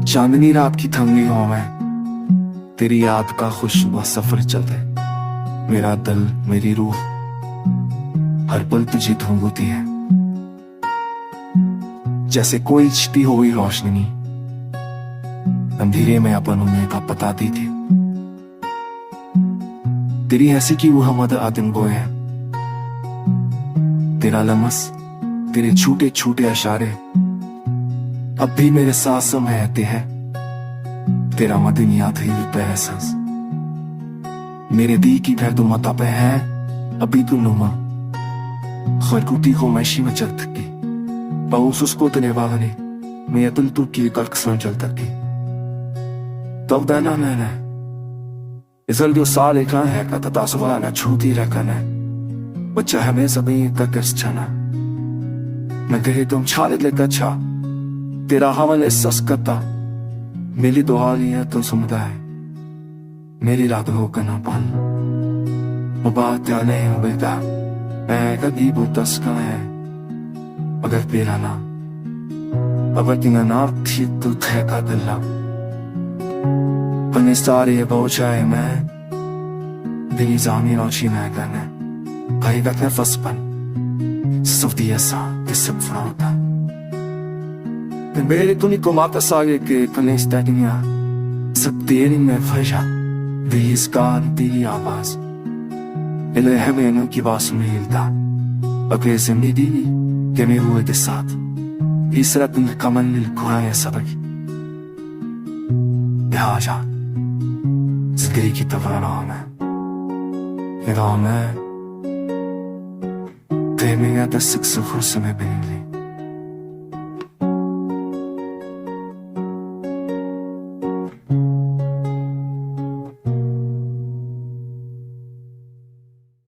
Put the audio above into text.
चांदनी रात की थमी हूं मैं, तेरी याद का खुशबू सफर चलते। मेरा दिल मेरी रूह हर पल तुझे ढूंढती है, जैसे कोई छिपी हुई रोशनी अंधेरे में अपन होने का बताती थी। तेरी हंसी की वो हमद आदिम गोए है, तेरा लमस, तेरे छोटे छोटे इशारे अब भी मेरे सांसों में रहते हैं। तेरा मदनियात ही एहसास मेरे दी की दर्द मता पे है। अभी तू नुमा खरकुती हो मैशी में चल थकी पाऊस उसको तने वागने मैं तुल तू की कल्क सुन चल थकी। तब दाना मैंने इसल जो साल एक है का तता सुबह ना छूती रखना बच्चा हमें सभी तक छना मैं कहे तुम छाले लेकर छा तेरा हवल एहसास करता। मेरी दुआ है तो समुदाय मेरी रात हो करना पान वो बात नहीं हो बेटा मैं कभी बुतस का है अगर तेरा ना अगर तीन ना थी तो थे का दिला पन्ने सारे बोझाए मैं दिली जामी नौची मैं करने कहीं का क्या फसपन सुफ्ती ऐसा किसब फराता मेरे तुनी को माता सागे के पन्ने स्टैटिंग सब तेरी में फजा दिस का तेरी आवाज इले हमें न की बात सुन हिलता अगर जिंदगी दी के में हुए के साथ इस रात में कमल कुरान सबक बिहाजा जिंदगी की तवाना में निगाह में तेरे में दस सिक्स फुर्सत में बनी